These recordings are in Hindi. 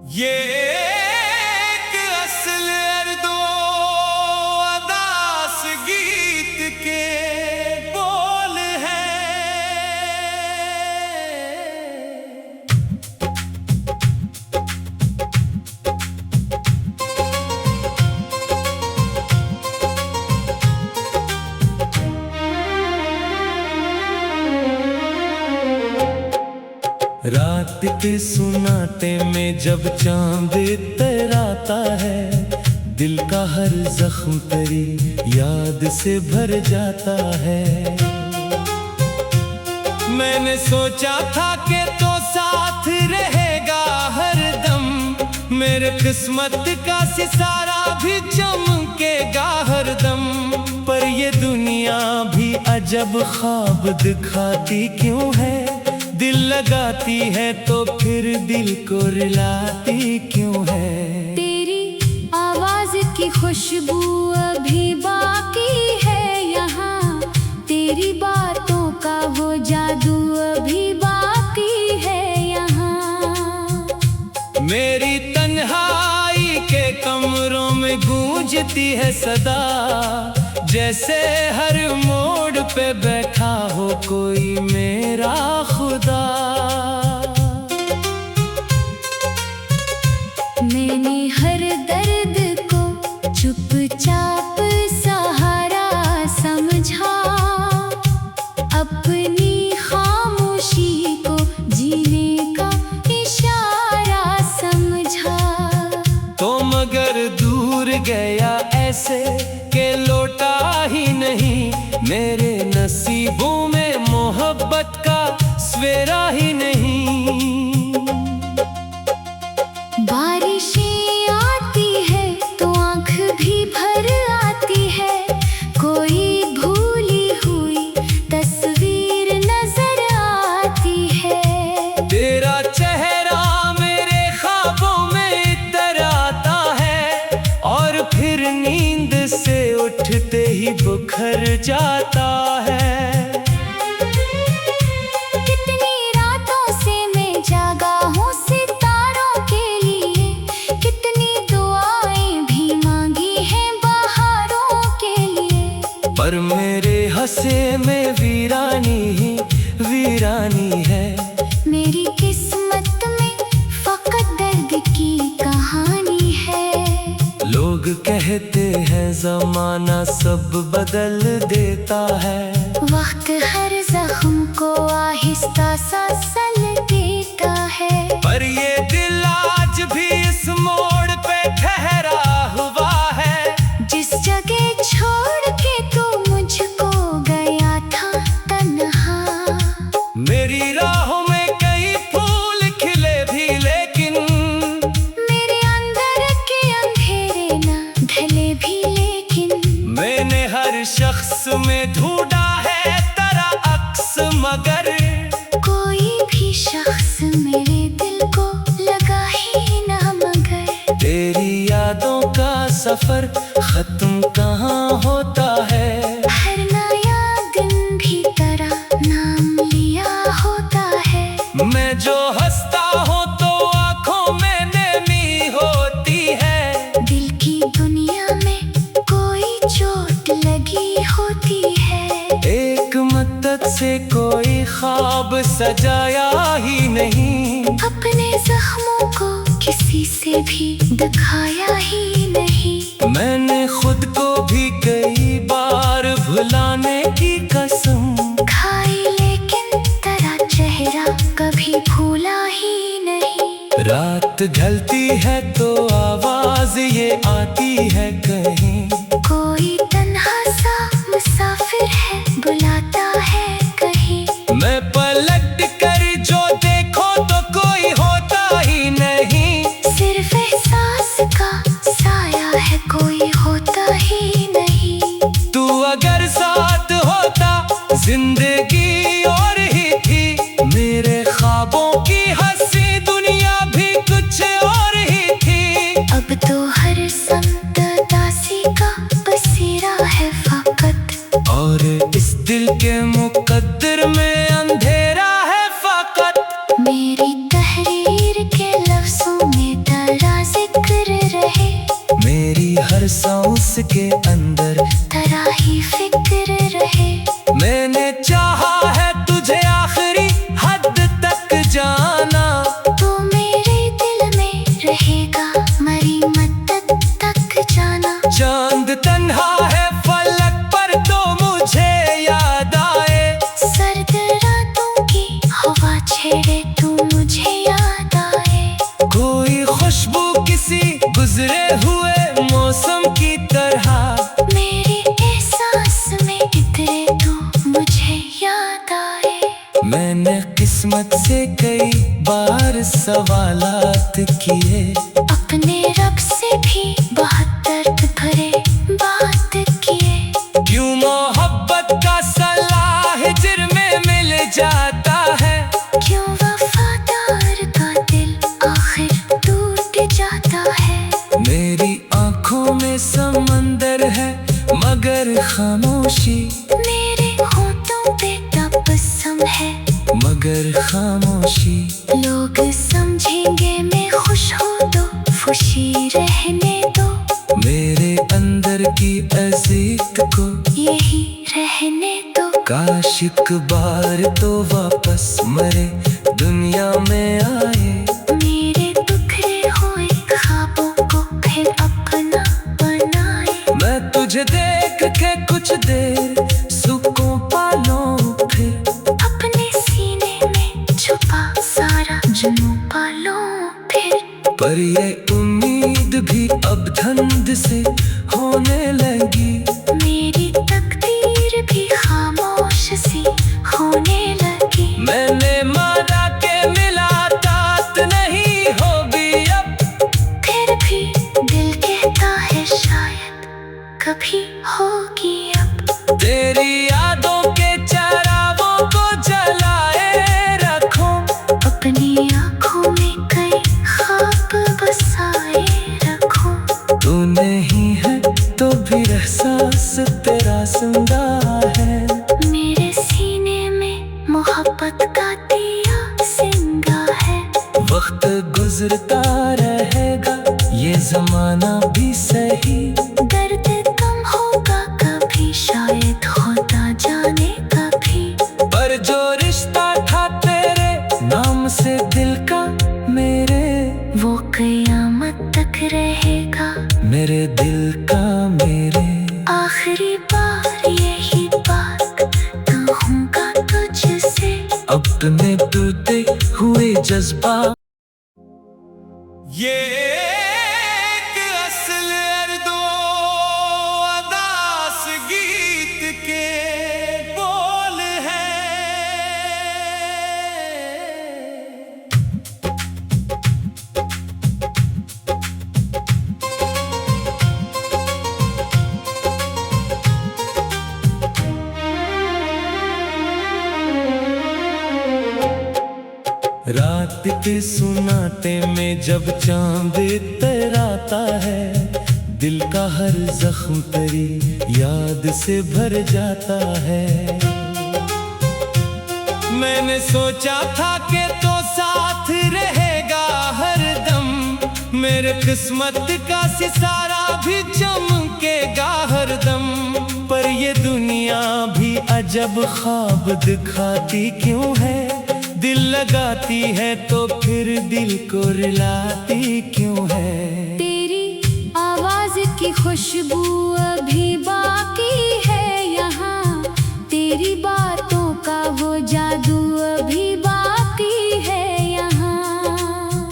ये एक असल अर्दो अदास गीत के बोल हैं। रात के सुनाते में जब चांद तराता है, दिल का हर जख्म तेरी याद से भर जाता है। मैंने सोचा था कि तो साथ रहेगा हर दम, मेरे किस्मत का सितारा भी चमकेगा हर दम। पर ये दुनिया भी अजब ख्वाब दिखाती क्यों है, दिल लगाती है तो फिर दिल को रुलाती क्यों है। तेरी आवाज की खुशबू अभी बाकी है यहाँ, तेरी बातों का वो जादू अभी बाकी है यहाँ। मेरी तन्हाई के कमरों में गूंजती है सदा, जैसे हर मोड़ पे बैठा हो कोई मेरा खुदा। मैंने हर दर्द को चुपचाप सहारा समझा, अपनी खामोशी को जीने का इशारा समझा। तो मगर दूर गया ऐसे के लौटा ही नहीं, मेरे नसीबों में मोहब्बत का सवेरा ही नहीं। बारिशें आती है तो आँख भी भर आती है, कोई भूली हुई तस्वीर नजर आती है। तेरा चेहरा मेरे ख्वाबों में इतर आता है, और फिर नींद से उठते ही बुखर जाता है। कितनी रातों से मैं जागा हूँ सितारों के लिए, कितनी दुआएं भी मांगी हैं बहारों के लिए। पर मेरे हंसे में वीरानी ही वीरानी है। मेरी किस्मत में फकत दर्द की कहानी है। लोग कहते हैं जमाना सब बदल देता है, वक्त हर जख्म को आहिस्ता सा सल देता है। पर ये दिल आज भी इस मोड़ पे ठहरा हुआ है, जिस जगह छोड़ के तू मुझको गया था तन्हा। मेरी राहों में कई फूल खिले भी, लेकिन मेरे अंदर के अंधेरे न ढले भी, लेकिन मैंने हर शख्स में ढूंढा है तेरा अक्स, मगर कोई भी शख्स मेरे दिल को लगा ही ना। मगर तेरी यादों का सफर खत्म कहाँ होता है, हर नया दिन भी तेरा नाम लिया होता है। मैं जो हंसता हूँ तो आँखों में नमी होती है, दिल की दुनिया में कोई चोट लगी होती है। एक मद्दत से कोई ख्वाब सजाया ही नहीं, अपने जख्मों को किसी से भी दिखाया ही नहीं। मैंने खुद को भी कई बार भुलाने की कसम खाई, लेकिन तेरा चेहरा कभी भूला ही नहीं। रात ढलती है तो आवाज ये आती है कहीं, कोई तन्हा सा मुसाफिर है बुलाता है कहीं। मैं पलट कर जो देखो तो कोई होता ही नहीं, सिर्फ एहसास का साया है, कोई होता ही नहीं। तू अगर साथ होता जिंदगी और ही थी, मेरे ख्वाबों की हंसी दुनिया भी कुछ और ही थी। अब तो हर समत दासी का बसेरा है फकत, और इस दिल के हर सांस के अंदर तेरा ही फिक्र रहे। मैंने चाहा है तुझे आखिरी हद तक जाना, तो मेरे दिल में रहेगा मरी मद्दत तक जाना। चांद तन्हा है फलक पर तो मुझे याद आए, सर्द रातों की हवा छेड़े तू मुझे याद आए। कोई खुशबू किसी गुजरे हुए मौसम की तरह मेरे एहसास में इतरे तू मुझे याद आए। मैंने किस्मत से कई बार सवालात किए, अपने रब से भी बहुत दर्द भरे बात किए। क्यों मोहब्बत का सलाह हिज्र में मिल जाता है, क्यों वफादार का दिल आखिर टूट जाता है। मेरी आंखों में समंदर है मगर खामोशी, मेरे होठों पे तबस्सुम है मगर खामोशी। लोग समझेंगे मैं खुश हूँ तो खुशी रहने दो, मेरे अंदर की अज़ीक को यही रहने दो। काश एक बार तो वापस मरे दुनिया में आए, मेरे बिखरे हुए ख्वाबों को फिर अपना बनाए। मैं तुझे देख के कुछ देर सुकून पालूं, फिर अपने सीने में छुपा सारा जुनून पालो फिर। पर ये उम्मीद भी अब धुंध से होने लगी, मेरी तकदीर भी खामोश सी होने लगी। मैंने माना के मिला तात नहीं होगी अब, फिर भी दिल कहता है शायद कभी होगी अब। तेरी यादों के चरागों को जलाए रखूं, अपनी आँखों में कई ख्वाब बसाए रखूं। तू नहीं है तो भी एहसास तेरा जिंदा है, मेरे सीने में मोहब्बत का दिया जिंदा है। वक्त गुजरता रहेगा ये जमाना भी सही, दर्द कम होगा कभी शायद होता जाने कभी। पर जो रिश्ता था तेरे नाम से दिल का मेरे, वो कयामत तक रहेगा मेरे दिल का मेरे। आखिरी बार यही बात कहूँगा तुझसे, अपने टूटे हुए जज्बा। ये एक असल अर्दो अदास गीत के बोल हैं। रात के सुनाते में जब चांद इतराता है, दिल का हर जख्म तेरी याद से भर जाता है। मैंने सोचा था कि तो साथ रहेगा हर दम, मेरे किस्मत का सितारा भी चमकेगा हर दम। पर ये दुनिया भी अजब ख्वाब दिखाती क्यों है, दिल लगाती है तो फिर दिल को रुलाती क्यों है। तेरी आवाज की खुशबू अभी बाकी है यहाँ, तेरी बातों का वो जादू अभी बाकी है यहाँ।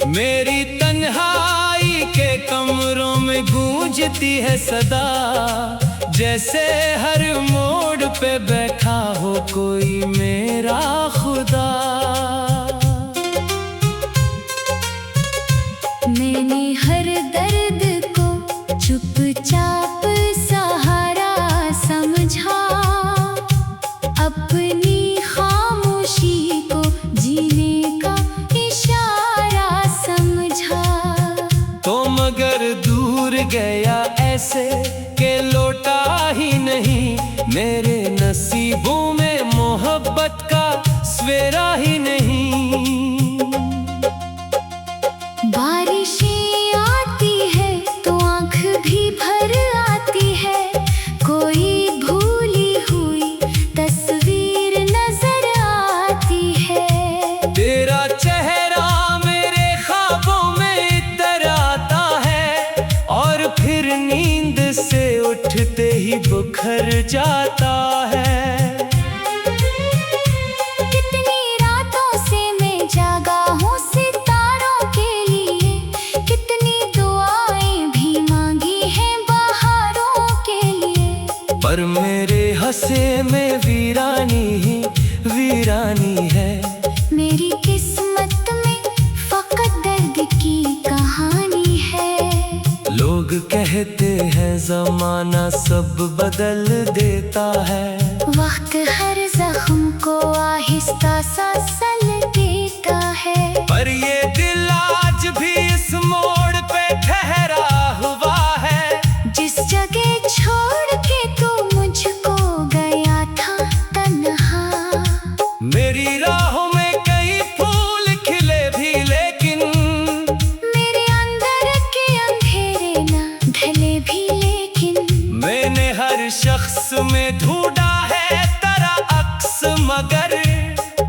मेरी तन्हाई के कमरों में गूंजती है सदा, जैसे हर मोड़ पे बैठा हो कोई मेरा खुदा। मैंने हर दर्द को चुपचाप सहारा समझा, अपनी खामोशी को जीने का इशारा समझा। तो मगर दूर गया ऐसे के लौटा ही नहीं, मेरे नसीबों में मोहब्बत का सवेरा ही नहीं। बारिशें आती है तो आँख भी बिखर जाता है। कितनी रातों से मैं जागा हूँ सितारों के लिए, कितनी दुआएं भी मांगी हैं बहारों के लिए। पर मेरे हंसे में वीरानी ही वीरानी है। मेरी किस्मत में फकत दर्द की कहानी है। लोग कहते हैं ज़माना सब बदल देता है। वक्त हर जख्म को आहिस्ता सा सल देता है। पर ये दिल आज भी इस मोड़ पे ठहरा हुआ है। जिस जगह छोड़ के तू मुझको गया था तन्हा। मेरी राहों में कई फूल खिले भी, लेकिन मेरे अंदर के अंधेरे न ढले भी, लेकिन मैंने हर शख्स में ढूंढा है तेरा अक्स, मगर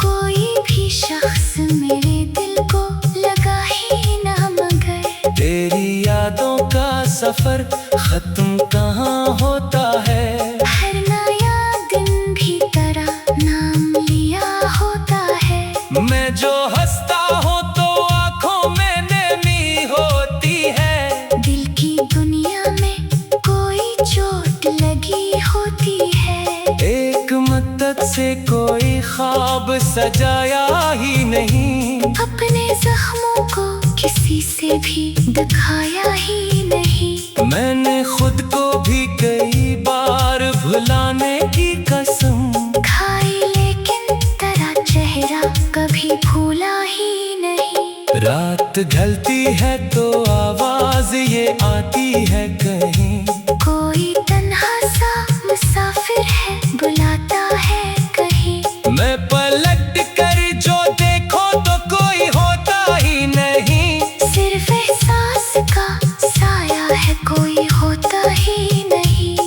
कोई भी शख्स मेरे दिल को लगा ही ना। मगर तेरी यादों का सफर खत्म कहाँ होता है। हर नया दिन भी तेरा नाम लिया होता है। मैं जो हंसता हूँ तो आंखों में नमी होती है। दिल की दुनिया में कोई चोट लगी होती है। एक मदद से कोई ख्वाब सजाया ही नहीं। अपने जख्मों को किसी से भी दिखाया ही नहीं। मैंने खुद को भी कई बार भुलाने की कसम खाई, लेकिन तेरा चेहरा कभी भूला ही नहीं। रात ढलती है तो आवाज ये आती है कहीं। कोई तन्हा सा मुसाफिर है बुलाता है कहीं। मैं पलट कर जो देखो तो कोई होता ही नहीं। सिर्फ एहसास का साया है, कोई होता ही नहीं।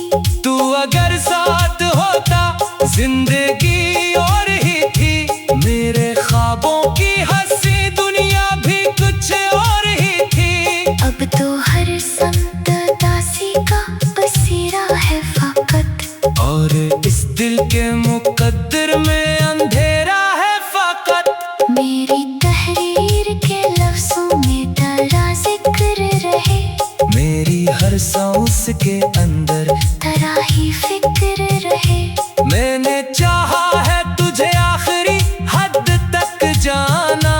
तू अगर साथ होता जिंदगी और ही थी। मेरे ख्वाबों की हंसी दुनिया भी कुछ और ही थी। अब तो हर संत दासी का बसेरा है फकत, और इस दिल के मुकद्दर में अंधेरा है फकत। मेरी तहरीर के लफ्जों में तेरा जिक्र रहे। मेरी हर सांस के अंदर तेरा ही फिक्र रहे। मैंने चाहा है तुझे आखिरी हद तक जाना।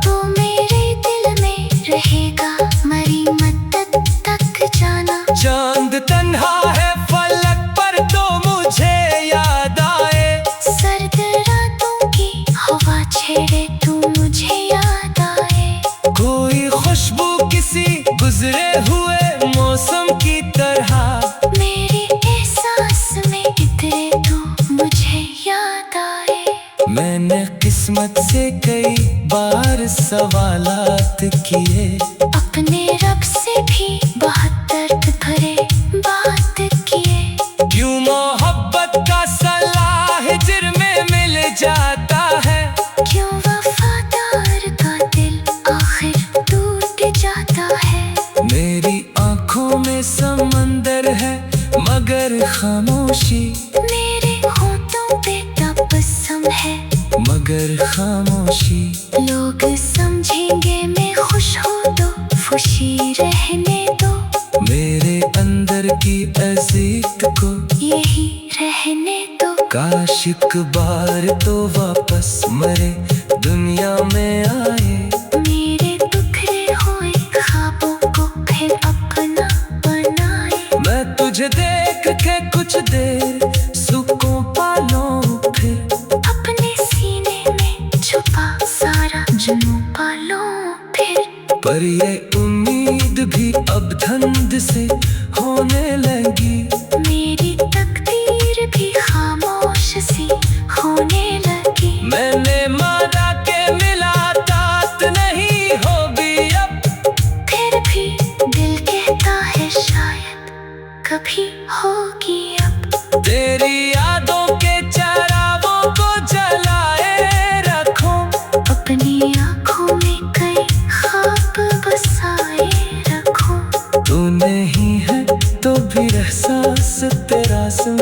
तो मेरे दिल में रहेगा मरी मद्दत तक जाना। चांद तन्हा है फलक पर तो मुझे याद आए। सर्द रातों की हवा छेड़े तू मुझे याद आए। कोई खुशबू किसी गुजरे हुए मौसम की तरह मेरे एहसास में इतरे तू मुझे याद आए। मैंने किस्मत से कई बार सवालात किए। अपने रब से भी बहुत दर्द भरे बात किए। क्यों मोहब्बत का सलाह हिज्र में मिल जाता है। क्यों वफादार का दिल आखिर टूट जाता है। मेरी आंखों में समंदर है मगर खामोशी। मेरे होठों पे तबस्सुम है मगर खामोशी। लोग समझेंगे मैं खुश हूँ तो खुशी रहने दो। मेरे अंदर की अजीत को यही रहने दो। काश एक बार तो वापस मरे दुनिया में आए। मेरे बिखरे हुए ख्वाबों को फिर अपना बनाए। मैं तुझे देख के कुछ देर सुकून पालूं, फिर अपने सीने में छुपा सारा जुनून पालूं फिर। पर ये उम्मीद भी अब धुंध से होने लगी। मेरी तकदीर भी खामोश सी होने लगी। मैंने माना के मिला तात नहीं होगी अब। फिर भी दिल कहता है शायद कभी होगी अब। तेरी यादों के चरागों को जलाए रखूं। अपनी आँखों में कई ख्वाब बसाए रखूं। तू नहीं है तो भी एहसास तेरा सुन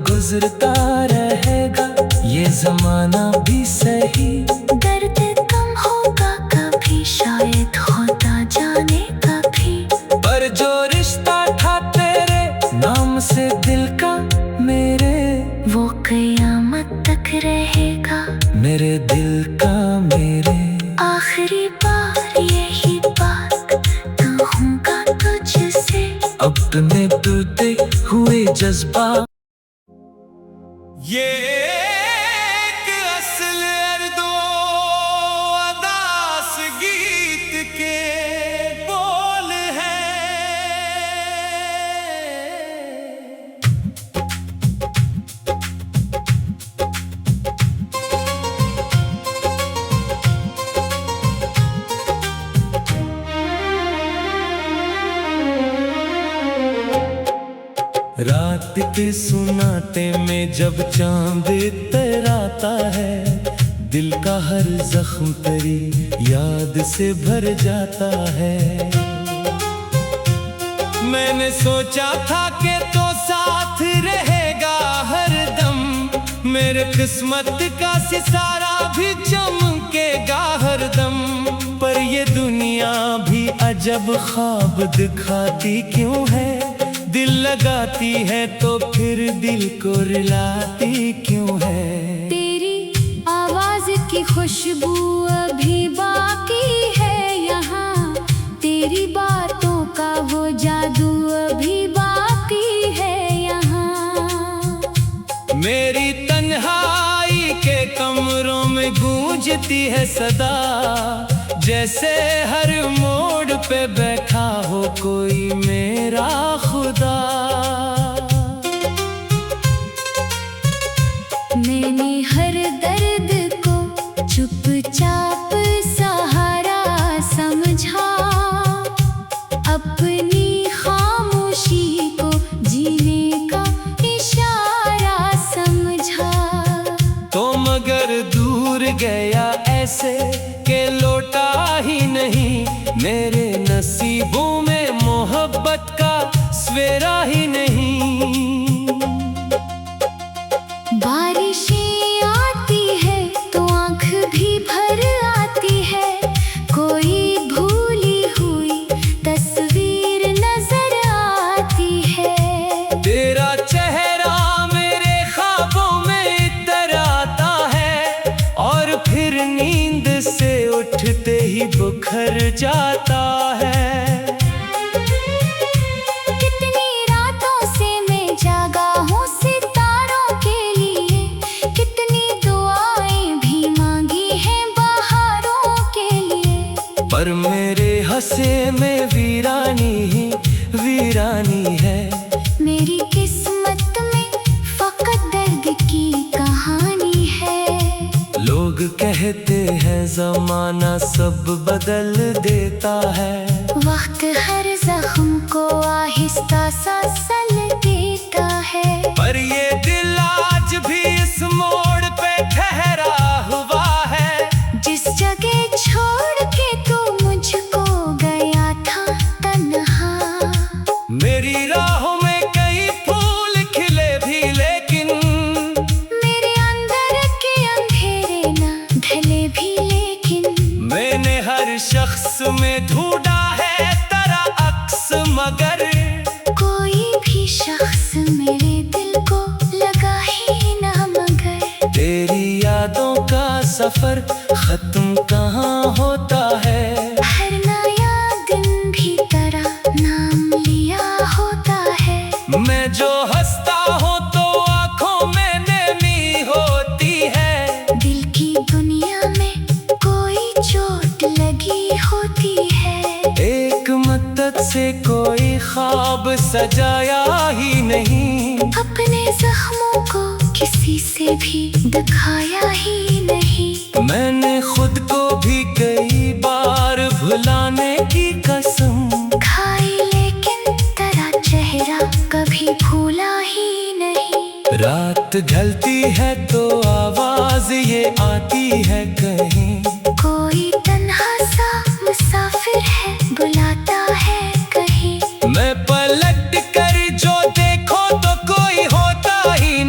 गुजरता रहेगा ये जमाना भी सही। दर्द कम होगा कभी, शायद होता जाने कभी, पर जो रिश्ता था तेरे नाम से दिल का मेरे, वो कयामत तक रहेगा मेरे दिल का मेरे। आखिरी बार यही बात कहूँगा तुझसे, अपने टूटे हुए जज्बा। ये एक असल अर्दो अदास गीत के बोल हैं। रात के सुनाते में जब चांद इतराता है, दिल का हर जख्म तेरी याद से भर जाता है। मैंने सोचा था कि तो साथ रहेगा हर दम, मेरे किस्मत का सितारा भी चमकेगा हर दम। पर ये दुनिया भी अजब ख्वाब दिखाती क्यों है, दिल लगाती है तो फिर दिल को रुलाती क्यों है। तेरी आवाज की खुशबू अभी बाकी है यहाँ, तेरी बातों का वो जादू अभी बाकी है यहाँ। मेरी तन्हाई के कमरों में गूंजती है सदा, जैसे हर मोड़ पे बैठा हो कोई मेरा खुदा। मैंने हर दर्द को चुपचाप सहारा समझा, अपनी खामोशी को जीने का इशारा समझा। तो मगर दूर गया ऐसे के लौटा ही नहीं, मेरे नसीबों में मोहब्बत का सवेरा ही नहीं। बारिशें आती है तो आँख भी भर आती है, कोई भूली हुई तस्वीर नजर आती है। तेरा चेहरा मेरे ख्वाबों में इतर आता है, और फिर नींद से उठते ही बुखर जाता है। कितनी रातों से मैं जागा हूँ सितारों के लिए, कितनी दुआएं भी मांगी हैं बहारों के लिए। पर मेरे हंसे में वीरानी ही वीरानी है। मेरी किस्मत में फकत दर्द की कहानी है। लोग कहते हैं जमाना सब बदल देता है, वक्त हर जख्म को आहिस्ता सा सल देता है। पर ये दिल आज भी इस मोड़ पे ठहरा हुआ है, जिस जगह छोड़ के तू मुझको गया था तन्हा। मेरी राहों में कई फूल खिले भी, लेकिन मेरे अंदर के अंधेरे न ढले भी, लेकिन मैंने हर शख्स में ढूंढा है तेरा अक्स, मगर कोई भी शख्स मेरे दिल को लगा ही ना मगर। तेरी यादों का सफर खत्म कहाँ होता है, हर नया दिन भी तेरा नाम लिया होता है। मैं जो हंसता हूँ तो आंखों में नमी होती है, दिल की दुनिया में कोई चोट लगी होती है। एक मदद से कोई ख्वाब सजाया ही नहीं, अपने जख्मों को किसी से भी दिखाया ही नहीं। मैंने खुद को भी कई बार भुलाने की कसम खाई, लेकिन तेरा चेहरा कभी भूला ही नहीं। रात ढलती है तो आवाज ये आती है कहीं, कोई तन्हा सा मुसाफिर है बुलाता है कहीं। मैं पलट कर जो देखो तो कोई होता ही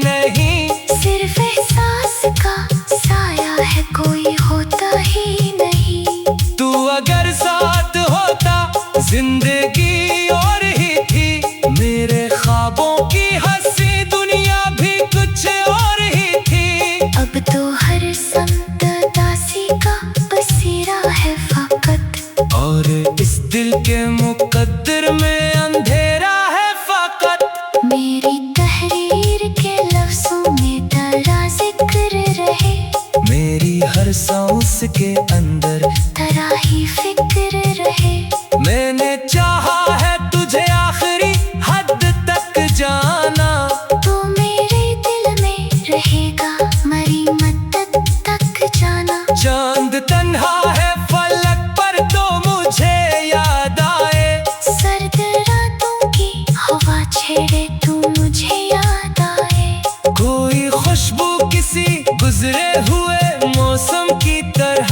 के अंदर तरह ही फिक्र रहे। मैंने चाहा है तुझे आखिरी हद तक जाना, तो मेरे दिल में रहेगा मरी मद्दत तक जाना। चांद तन्हा है फलक पर तो मुझे याद आए, सर्द रातों की हवा छेड़े तू मुझे याद आए। कोई खुशबू किसी गुजरे हुए मौसम की तरह,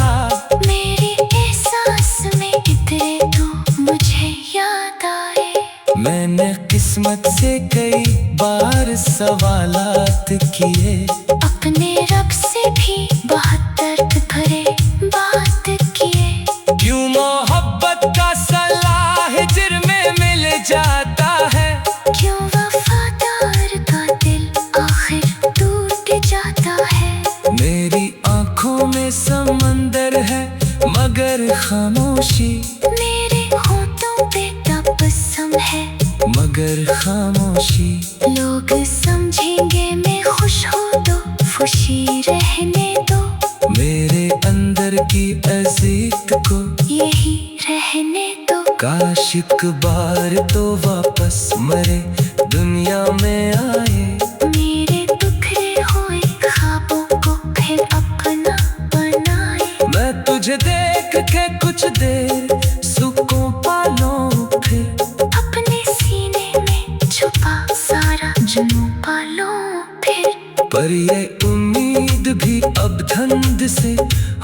मेरे एहसास में इतरे तू मुझे याद आए। मैंने किस्मत से कई बार सवालात किए, अपने रब से भी बहुत दर्द भरे बात किए। क्यों मोहब्बत का सलाह हिज्र में मिल जाता है, क्यों वफादार का दिल आखिर टूट जाता है। मेरी आंखों में समंदर है मगर खामोशी, मेरे होठों पे तबस्सुम है मगर खामोशी। लोग समझेंगे मैं खुश हूँ तो खुशी रहने दो, मेरे अंदर की अज़ीज़ को यही रहने दो। काश एक बार तो वापस मरे दुनिया में आए, मेरे बिखरे हुए ख्वाबों को फिर अपना बनाए। मैं तुझे देख के कुछ देर सुकून पालूं, फिर अपने सीने में छुपा सारा जुनून पालो फिर। पर ये उम्मीद भी अब धुंध से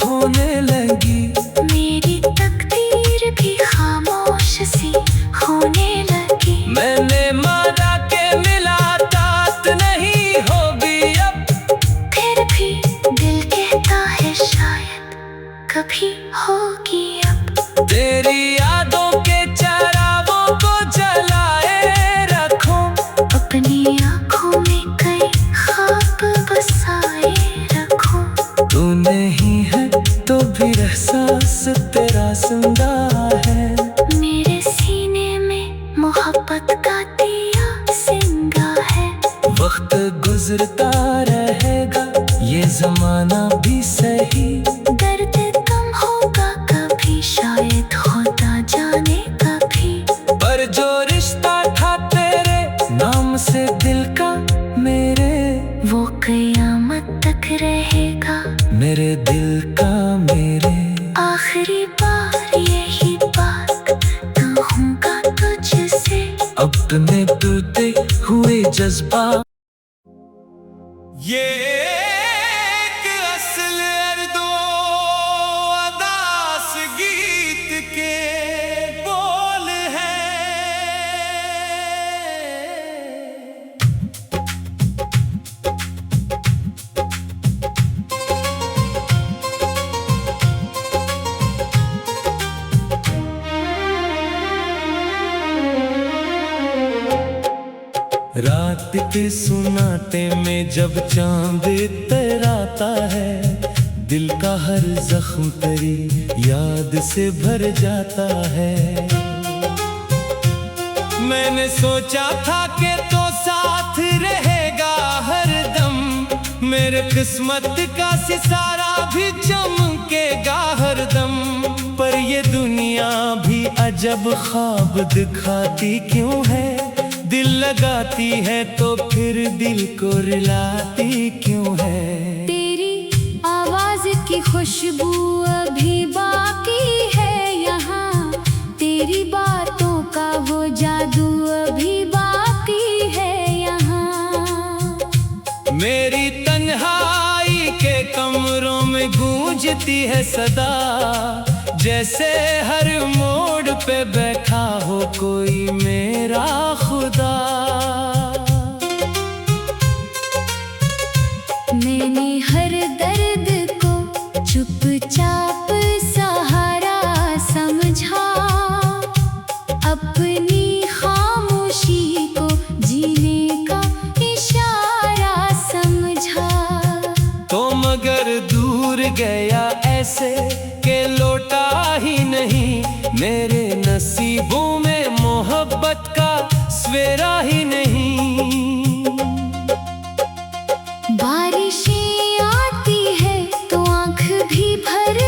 होने लगी, मेरी तकदीर भी खामोश सी होने लगी। मैंने माना के मिला तात नहीं होगी अब, फिर भी दिल कहता है शायद कभी होगी अब। तेरी यादों के चरागों को जलाए रखूं, अपनी आँखों में कई ख्वाब बसाए रखूं। तू नहीं है तो भी एहसास तेरा जिंदा है, मेरे सीने में मोहब्बत का दिया जिंदा है। वक्त गुजरता रहेगा ये जमाना भी सही, दर्द कम होगा कभी शायद होता जाने कभी। पर जो रिश्ता था तेरे नाम से दिल का मेरे, वो कयामत तक रहेगा मेरे दिल का मेरे। आखिरी बार यही बात कहूँगा तुझसे, अपने टूटे हुए जज्बा। ये एक असल अर्दो अदास गीत के बोल हैं, रात के सुनाते में जब चांद इतराता है, दिल का हर जख्म तेरी याद से भर जाता है। मैंने सोचा था कि तो साथ रहेगा हर दम, मेरे किस्मत का सितारा भी चमकेगा हर दम। पर ये दुनिया भी अजब ख्वाब दिखाती क्यों है, दिल लगाती है तो फिर दिल को रुलाती क्यों है। तेरी आवाज की खुशबू अभी बाकी है यहाँ, तेरी बातों का वो जादू अभी बाकी है यहाँ। मेरी तन्हाई के कमरों में गूंजती है सदा, जैसे हर मोड़ पे बैठा हो कोई मेरा खुदा। मैंने हर दर्द को चुपचाप सहारा समझा, अपनी खामोशी को जीने का इशारा समझा। तो मगर दूर गया ऐसे के लौटा ही नहीं, मेरे नसीबों में मोहब्बत का सवेरा ही नहीं। बारिशें आती है तो आँख भी भर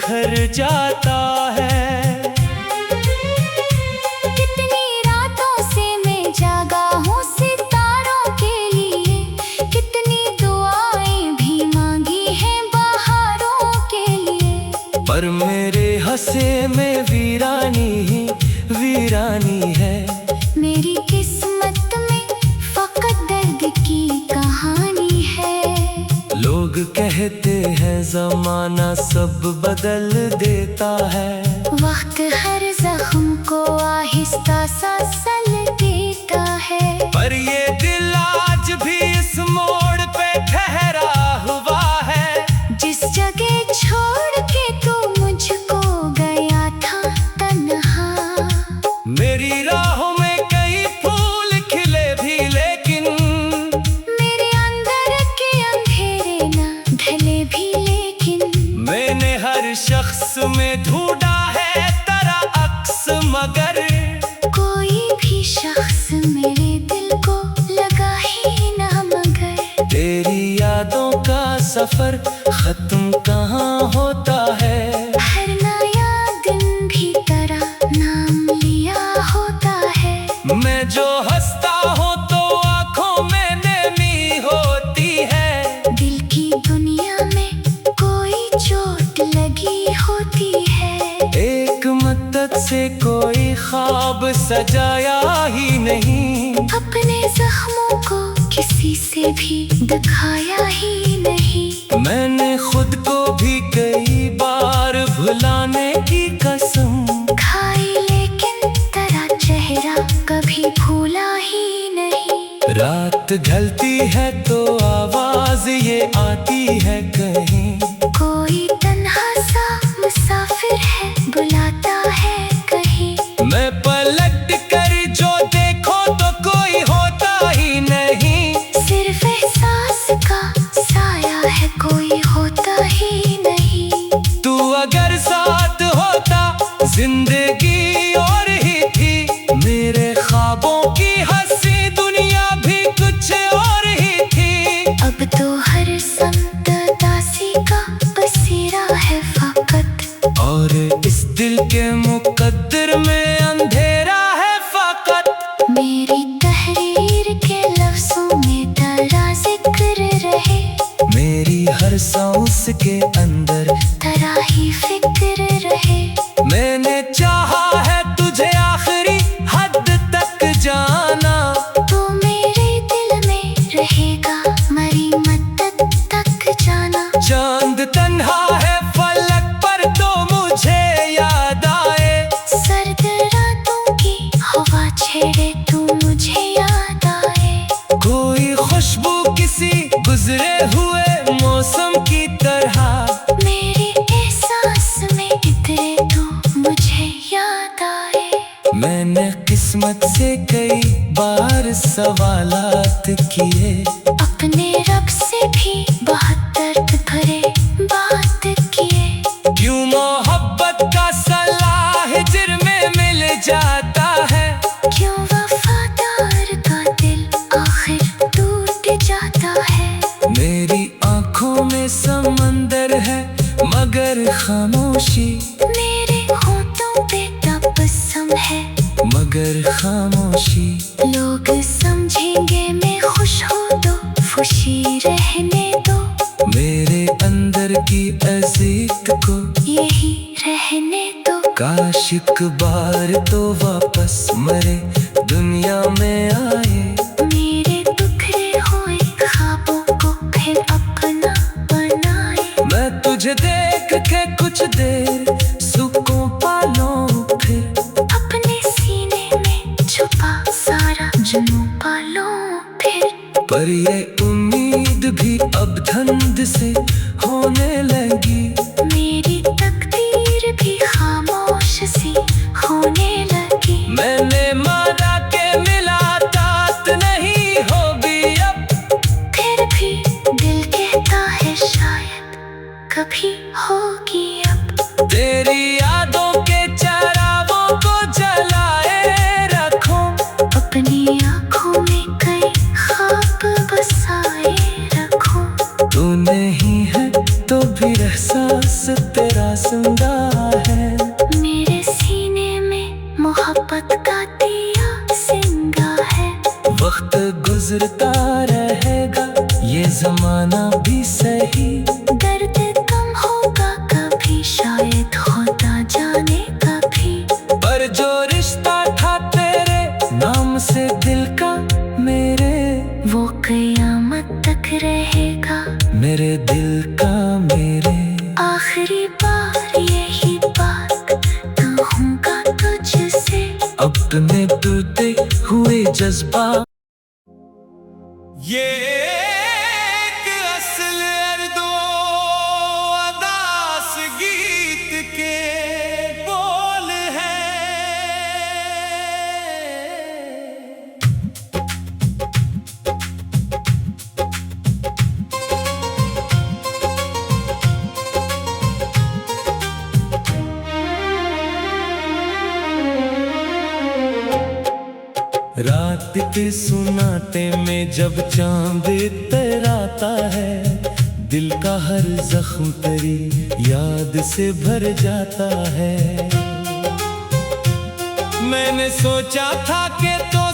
बिखर जाता है। कितनी रातों से मैं जागा हूँ सितारों के लिए, कितनी दुआएं भी मांगी हैं बहारों के लिए। पर मेरे हंसे में वीरानी ही वीरानी है। मेरी किस्मत में फकत दर्द की कहानी है। लोग कहते हैं ज़माना सब बदल देता है। वक्त हर जख्म को आहिस्ता सा सल देता है। पर ये दिल आज भी इस मोड़ पे ठहरा हुआ है। जिस जगह छोड़ के तू मुझको गया था तन्हा। मेरी राहों में कई फूल खिले भी, लेकिन मेरे अंदर के अंधेरे न ढले भी, लेकिन मैंने हर शख्स में ढूंढा है तेरा अक्स, मगर कोई भी शख्स मेरे दिल को लगा ही ना। मगर तेरी यादों का सफर खत्म कहाँ होता है। हर नया दिन भी तेरा नाम लिया होता है। मैं जो हंसता हूँ तो आंखों में नमी होती है। दिल की दुनिया में कोई चोट लगी होती है। एक मद्दत से कोई ख्वाब सजाया ही नहीं। अपने जख्मों को किसी से भी दिखाया ही नहीं। मैंने खुद को भी कई बार भुलाने की कसम खाई, लेकिन तेरा चेहरा कभी भूला ही नहीं। रात ढलती है तो आवाज ये आती है कहीं। कोई तन्हा सा मुसाफिर है बुलाता है कहीं। मैं पलट कर जो देखो तो कोई होता ही नहीं। सिर्फ एहसास का साया है, कोई होता ही नहीं। तू अगर साथ होता जिंदगी और ही थी। मेरे ख्वाबों की हंसी दुनिया भी कुछ और ही थी। अब तो हर समत दासी का बसेरा है फकत, और इस दिल के मुकद्दर में अंधेरा है फकत। मेरी तहरीर के लफ्जों में तेरा जिक्र रहे। मेरी हर सांस के अंदर तेरा ही फिक्र रहे। मैंने चाहा है तुझे आखिरी हद तक जाना। तू मेरे दिल में रहेगा मरी मद्दत तक जाना। चांद तन्हा है फलक पर तो मुझे याद आए। सर्द रातों की हवा छेड़े तू मुझे याद आए। कोई खुशबू किसी गुजरे हुए मौसम की तरह मेरे एहसास में इतरे तू मुझे याद आए। मैंने किस्मत से कई बार सवालात किए। अपने रब से भी बहुत दर्द भरे बात किए। क्यों मोहब्बत का सलाह हिज्र में मिल जाता है। क्यों वफादार का दिल आखिर टूट जाता है। मेरी आंखों में समंदर है मगर खामोशी। मेरे होठों पे तबस्सुम है मगर खामोशी। लोग समझेंगे मैं खुश हूँ तो खुशी रहने दो। मेरे अंदर की अज़ीत को यही रहने दो। काश एक बार तो वापस मरे दुनिया में आए। मेरे बिखरे हुए ख्वाबों को फिर अपना बनाए। मैं तुझे देख के कुछ देर सुकून पालूं, फिर अपने सीने में छुपा सारा जुनून पालो फिर। पर ये उम्मीद भी अब धुंध से होने लगी। मेरी तकदीर भी खामोश सी होने लगी। मैंने माना के मिला तात नहीं होगी अब। फिर भी दिल कहता है शायद कभी होगी अब। तेरी यादों के चरागों को जलाए रखो। अपनी आँखों में कई ख्वाब बसाए रखो। तू नहीं है तो भी एहसास तेरा जिंदा रहेगा ये जमाना भी सही। दर्द कम होगा कभी शायद होता जाने कभी, पर जो रिश्ता था तेरे नाम से दिल का मेरे, वो कयामत तक रहेगा मेरे दिल का मेरे। आखिरी बार यही बात कहूँगा तुझसे, अपने टूटे हुए जज्बा। ये एक असल अर्दो अदास गीत के बोल हैं। रात के सुनाते में जब चांद इतराता है, दिल का हर जख्म तेरी याद से भर जाता है। मैंने सोचा था कि तो